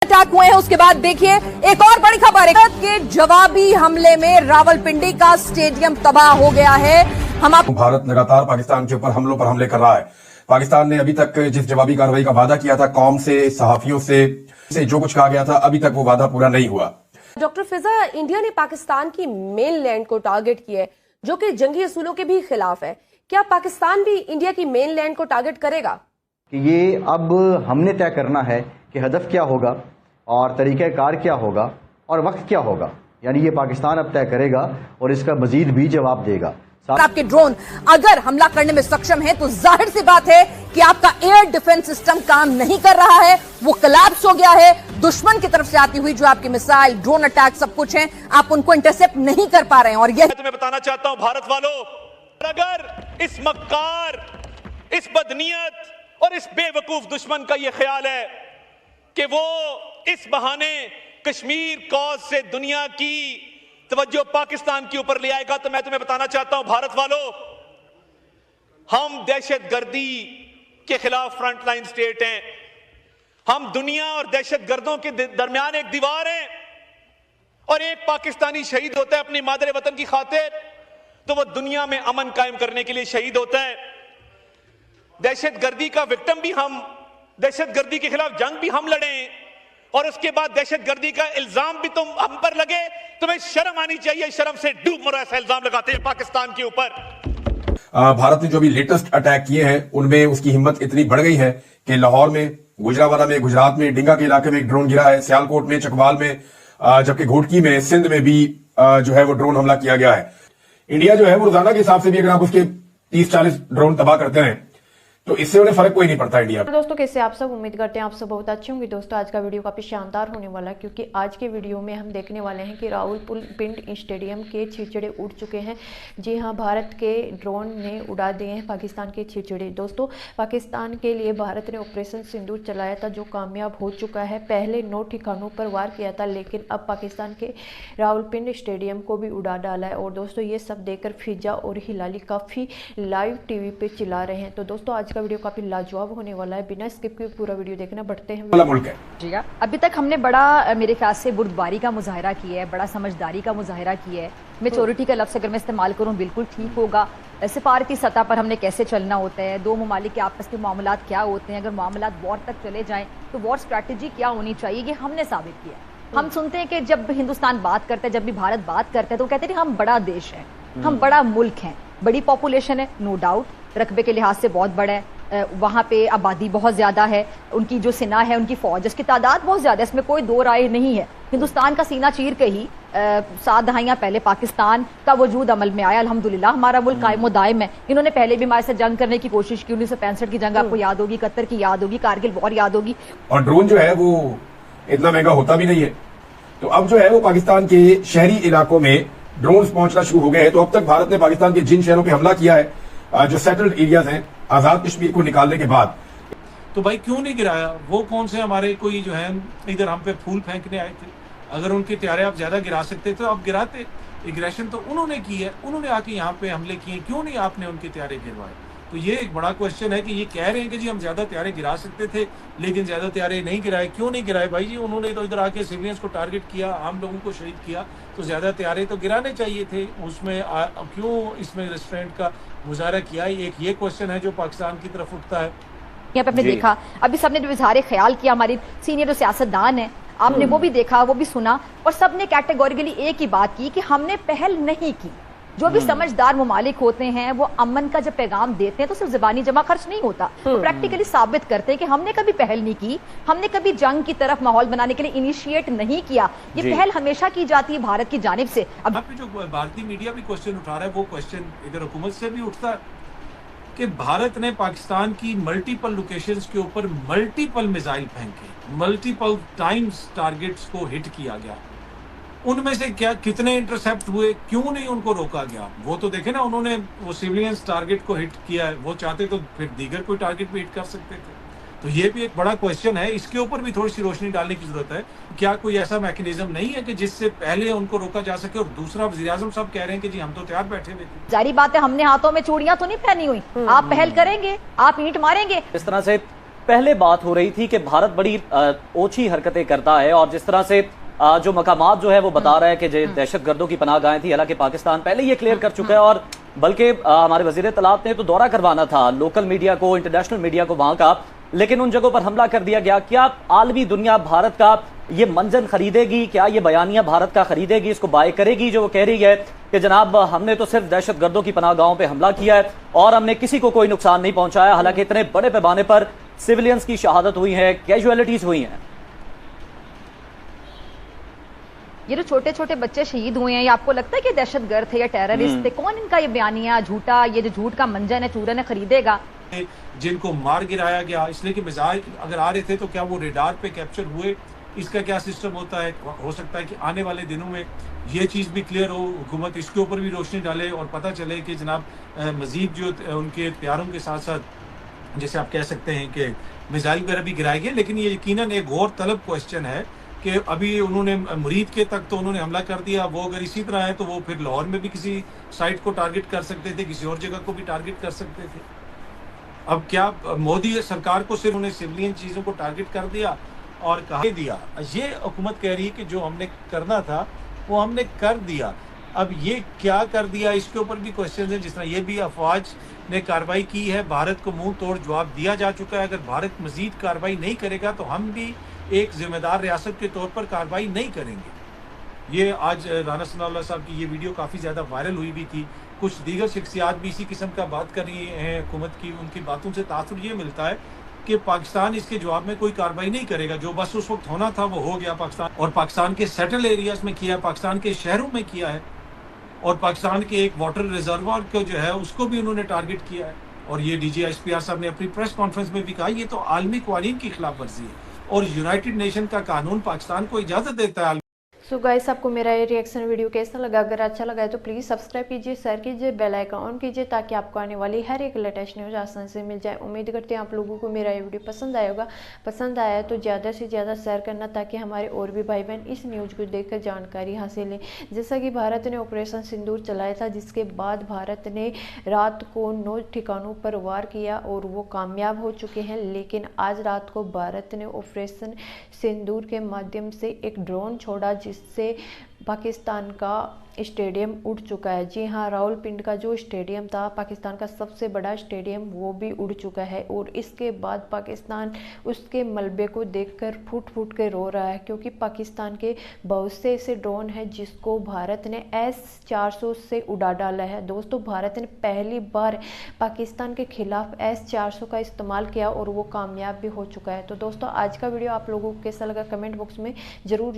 Attack हुए हैं। उसके बाद देखिए एक और बड़ी खबर है कि जवाबी हमले में रावलपिंडी का स्टेडियम तबाह हो गया है। भारत लगातार पाकिस्तान के ऊपर हमलों पर हमले कर रहा है। पाकिस्तान ने अभी तक जिस जवाबी कार्रवाई का वादा किया था कौम से, सहाफियों से जो कुछ कहा गया था, अभी तक वो वादा पूरा नहीं हुआ। डॉक्टर फिजा, इंडिया ने पाकिस्तान की मेन लैंड को टारगेट किया है, जो कि जंगी असूलों के भी खिलाफ है। क्या पाकिस्तान भी इंडिया की मेन लैंड को टारगेट करेगा? कि ये अब हमने तय करना है कि हदफ क्या होगा और तरीक़ाकार क्या होगा और वक्त क्या होगा, यानी ये पाकिस्तान अब तय करेगा और इसका मजीद भी जवाब देगा। आपके ड्रोन अगर हमला करने में सक्षम है तो जाहिर सी बात है कि आपका एयर डिफेंस सिस्टम काम नहीं कर रहा है, वो कोलैप्स हो गया है। दुश्मन की तरफ से आती हुई जो आपकी मिसाइल, ड्रोन अटैक सब कुछ है, आप उनको इंटरसेप्ट नहीं कर पा रहे हैं। और यही तुम्हें बताना चाहता हूं भारत वालों, अगर इस मक्कार, इस बदनीयत और इस बेवकूफ दुश्मन का यह ख्याल है कि वो इस बहाने कश्मीर कॉज से दुनिया की तवज्जो पाकिस्तान के ऊपर ले आएगा, तो मैं तुम्हें बताना चाहता हूं भारत वालों, हम दहशतगर्दी के खिलाफ फ्रंटलाइन स्टेट हैं। हम दुनिया और दहशतगर्दों के दरमियान एक दीवार है, और एक पाकिस्तानी शहीद होता है अपनी मादरे वतन की खातिर तो वो दुनिया में अमन कायम करने के लिए शहीद होता है। दहशतगर्दी का विक्टिम भी हम, दहशतगर्दी के खिलाफ जंग भी हम लड़े, और उसके बाद दहशतगर्दी का इल्जाम भी तुम हम पर लगे। तुम्हें शर्म आनी चाहिए, शर्म से डूब मरो ऐसा इल्जाम लगाते हैं पाकिस्तान के ऊपर। भारत ने जो भी लेटेस्ट अटैक किए हैं उनमें उसकी हिम्मत इतनी बढ़ गई है कि लाहौर में, गुजरावाला में, गुजरात में, डिंगा के इलाके में एक ड्रोन गिरा है, सियालकोट में, चकवाल में, जबकि घोटकी में, सिंध में भी जो है वो ड्रोन हमला किया गया है। इंडिया जो है वो रोजाना के हिसाब से भी अगर आप उसके 30-40 ड्रोन तबाह करते हैं तो इससे उन्हें फर्क कोई नहीं पड़ता इंडिया में। दोस्तों कैसे आप सब, उम्मीद करते हैं आप सब बहुत अच्छे होंगे। दोस्तों आज का वीडियो काफी शानदार होने वाला है, क्योंकि आज के वीडियो में हम देखने वाले हैं कि रावलपिंडी स्टेडियम के छिछड़े उड़ चुके हैं। जी हाँ, भारत के ड्रोन ने उड़ा दिए हैं पाकिस्तान के छिछड़े। दोस्तों पाकिस्तान के लिए भारत ने ऑपरेशन सिंदूर चलाया था, जो कामयाब हो चुका है। पहले 9 ठिकानों पर वार किया था, लेकिन अब पाकिस्तान के रावलपिंडी स्टेडियम को भी उड़ा डाला है। और दोस्तों ये सब देखकर फिजा और हिलाली काफ़ी लाइव टीवी पे चिल्ला रहे हैं। तो दोस्तों आज का वीडियो काफी लाजवाब होने वाला है, बिना स्किप किए पूरा वीडियो देखना। बढ़ते हैं मुल्क है जी। अभी तक हमने बड़ा मेरे ख्याल से बुर्दबारी का मुजाहरा किया है, बड़ा समझदारी का मुजाहरा किया है। मेच्योरिटी का लफ्ज़ अगर मैं इस्तेमाल करूं बिल्कुल ठीक होगा। सिफारती सतह पर हमने कैसे चलना होता है, दो ममालिक के आपस के मामलात क्या होते हैं, अगर मामलात वॉर तक चले जाएं तो वॉर स्ट्रैटेजी क्या होनी चाहिए, ये हमने साबित किया। हम सुनते हैं कि जब हिंदुस्तान बात करता है, जब भी भारत बात करता है तो कहते हैं हम बड़ा देश है, हम बड़ा मुल्क हैं, बड़ी पॉपुलेशन है, नो डाउट, रकबे के लिहाज से बहुत बड़ा है, वहाँ पे आबादी बहुत ज़्यादा है, उनकी जो सेना है, उनकी फौज, इसकी तादाद बहुत ज़्यादा है, इसमें कोई दो राय नहीं है। हिंदुस्तान का सीना चीर के ही 7 दहाइयाँ पहले पाकिस्तान का वजूद अमल में आया। अल्हम्दुलिल्लाह हमारा मुल्क कायम व दायम है। इन्होंने पहले भी हमारे साथ जंग करने की कोशिश की, 1965 की जंग आपको याद होगी, 71 की याद होगी, कारगिल वॉर याद होगी। और ड्रोन जो है वो इतना महंगा होता भी नहीं है, तो अब जो है वो पाकिस्तान के शहरी इलाकों में ड्रोन पहुंचना शुरू हो गए हैं। तो अब तक भारत ने पाकिस्तान के जिन शहरों पर हमला किया है, जो सेटल्ड एरियाज हैं, आजाद कश्मीर को निकालने के बाद, तो भाई क्यों नहीं गिराया? वो कौन से हमारे कोई जो है इधर हम पे फूल फेंकने आए थे? अगर उनके त्यारे आप ज्यादा गिरा सकते तो आप गिराते। एग्रेशन तो उन्होंने की है, उन्होंने आके यहाँ पे हमले किए, क्यों नहीं आपने उनके त्यारे गिरवाए? तो ये एक बड़ा क्वेश्चन है कि ये कह रहे हैं कि जी हम ज्यादा त्यारे गिरा सकते थे लेकिन ज्यादा त्यारे नहीं गिराए। क्यों नहीं गिराए भाई जी? उन्होंने तो इधर आके सिविलियंस को टारगेट किया, आम लोगों को शहीद किया, तो ज्यादा त्यारे तो गिराने चाहिए थे। उसमें क्यों इसमें रेस्टोरेंट का मुजाहरा किया? एक ये क्वेश्चन है जो पाकिस्तान की तरफ उठता है। यहाँ पे आपने देखा, अभी सबने जो इजहार ख्याल किया, हमारी सीनियर जो सियासतदान है, आपने वो भी देखा, वो भी सुना, और सबने कैटेगोरिकली एक ही बात की कि हमने पहल नहीं की। जो भी समझदार ममालिक होते हैं वो अमन का जब पैगाम देते हैं तो सिर्फ ज़बानी जमा खर्च नहीं होता, तो प्रैक्टिकली साबित करते हैं कि हमने कभी पहल नहीं की, हमने कभी जंग की तरफ माहौल बनाने के लिए इनिशिएट नहीं किया। ये पहल हमेशा की जाती है भारत की जानिब से। अब जो भारतीय मीडिया भी क्वेश्चन उठा रहा है, वो क्वेश्चन इधर हुकूमत से भी उठता है कि भारत ने पाकिस्तान की मल्टीपल लोकेशंस के ऊपर मल्टीपल मिसाइल फेंके, मल्टीपल टाइम्स टारगेट्स को हिट किया गया। उनमें से क्या कितने इंटरसेप्ट हुए, क्यों नहीं उनको रोका गया? वो तो देखे ना, उन्होंने वो सिविलियंस टारगेट को हिट किया है, वो चाहते तो फिर दीगर कोई टारगेट भी हिट कर सकते थे। तो ये भी एक बड़ा क्वेश्चन है, इसके ऊपर भी थोड़ी सी रोशनी डालने की जरूरत है। क्या कोई ऐसा मैकेनिज्म नहीं है कि जिससे पहले उनको रोका जा सके? और दूसरा, वज़ीर-ए-आज़म साहब कह रहे हैं कि जी हम तो तैयार बैठे हुए थे। जारी बात है, हमने हाथों में चूड़ियां तो नहीं पहनी हुई, आप पहल करेंगे, आप ईंट मारेंगे। इस तरह से पहले बात हो रही थी कि भारत बड़ी ओछी हरकतें करता है और जिस तरह से जो मकामात जो है वो बता रहा है कि दहशतगर्दों की पनाहगाहें थी, हालांकि पाकिस्तान पहले ये क्लियर कर चुका है और बल्कि हमारे वजीर इत्तलात ने तो दौरा करवाना था लोकल मीडिया को, इंटरनेशनल मीडिया को वहां का, लेकिन उन जगहों पर हमला कर दिया गया। क्या आलमी दुनिया भारत का ये मंजन खरीदेगी? क्या ये बयानिया भारत का खरीदेगी, इसको बाय करेगी जो वो कह रही है कि जनाब हमने तो सिर्फ दहशतगर्दों की पनाहगाहों पे हमला किया है और हमने किसी को कोई नुकसान नहीं पहुंचाया, हालांकि इतने बड़े पैमाने पर सिविलियंस की शहादत हुई है, कैजुअलिटीज हुई हैं। ये जो छोटे छोटे बच्चे शहीद हुए हैं, ये आपको लगता है कि दहशतगर्द थे या टेररिस्ट थे? कौन इनका ये बयानिया झूठा, ये जो झूठ का मंजन है चूरन है, खरीदेगा? जिनको मार गिराया गया इसलिए कि मिसाइल अगर आ रहे थे तो क्या वो रेडार पे कैप्चर हुए? इसका क्या सिस्टम होता है? हो सकता है कि आने वाले दिनों में ये चीज़ भी क्लियर हो, हुकूमत इसके ऊपर भी रोशनी डाले और पता चले कि जनाब मजीद जो उनके प्यारों के साथ साथ जैसे आप कह सकते हैं कि मिसाइल वगैरह भी गिराए गए। लेकिन ये यकीनन एक गौर तलब क्वेश्चन है कि अभी उन्होंने मुरीद के तक तो उन्होंने हमला कर दिया, वो अगर इसी तरह है तो वो फिर लाहौर में भी किसी साइट को टारगेट कर सकते थे, किसी और जगह को भी टारगेट कर सकते थे। अब क्या मोदी सरकार को सिर्फ उन्हें सिविलियन चीज़ों को टारगेट कर दिया और कहा दिया? ये हुकूमत कह रही है कि जो हमने करना था वो हमने कर दिया। अब ये क्या कर दिया, इसके ऊपर भी क्वेश्चन है। जिस तरह ये भी अफवाज ने कार्रवाई की है, भारत को मुंह तोड़ जवाब दिया जा चुका है। अगर भारत मजीद कार्रवाई नहीं करेगा तो हम भी एक जिम्मेदार रियासत के तौर पर कार्रवाई नहीं करेंगे। ये आज राना सनाउल्लाह साहब की ये वीडियो काफ़ी ज़्यादा वायरल हुई भी थी। कुछ दीगर शख्सियात भी इसी किस्म का बात कर रही हैं हुकूमत की। उनकी बातों से तासुर ये मिलता है कि पाकिस्तान इसके जवाब में कोई कार्रवाई नहीं करेगा। जो बस उस वक्त होना था वो हो गया पाकिस्तान, और पाकिस्तान के सेटल एरियाज में किया है, पाकिस्तान के शहरों में किया है, और पाकिस्तान के एक वाटर रिजर्वर को जो है उसको भी उन्होंने टारगेट किया है। और ये DGSPR साहब ने अपनी प्रेस कॉन्फ्रेंस में भी कहा ये तो आलमी कवानीन की खिलाफ वर्जी है और यूनाइटेड नेशन का कानून पाकिस्तान को इजाज़त देता है। सो गाइस, आपको मेरा ये रिएक्शन वीडियो कैसा लगा? अगर अच्छा लगा है तो प्लीज़ सब्सक्राइब कीजिए, शेयर कीजिए, बेल आइकन ऑन कीजिए ताकि आपको आने वाली हर एक लेटेस्ट न्यूज़ आसानी से मिल जाए। उम्मीद करते हैं आप लोगों को मेरा ये वीडियो पसंद आया होगा। पसंद आया तो ज़्यादा से ज़्यादा शेयर करना ताकि हमारे और भी भाई बहन इस न्यूज़ को देखकर जानकारी हासिल लें। जैसा कि भारत ने ऑपरेशन सिंदूर चलाया था, जिसके बाद भारत ने रात को 9 ठिकानों पर वार किया और वो कामयाब हो चुके हैं। लेकिन आज रात को भारत ने ऑपरेशन सिंदूर के माध्यम से एक ड्रोन छोड़ा जिससे पाकिस्तान का स्टेडियम उड़ चुका है। जी हाँ, रावलपिंडी का जो स्टेडियम था, पाकिस्तान का सबसे बड़ा स्टेडियम, वो भी उड़ चुका है। और इसके बाद पाकिस्तान उसके मलबे को देखकर फूट फूट के रो रहा है, क्योंकि पाकिस्तान के बहुत से ऐसे ड्रोन हैं जिसको भारत ने S-400 से उड़ा डाला है। दोस्तों, भारत ने पहली बार पाकिस्तान के खिलाफ S-400 का इस्तेमाल किया और वो कामयाब भी हो चुका है। तो दोस्तों, आज का वीडियो आप लोगों को कैसा लगा कमेंट बॉक्स में ज़रूर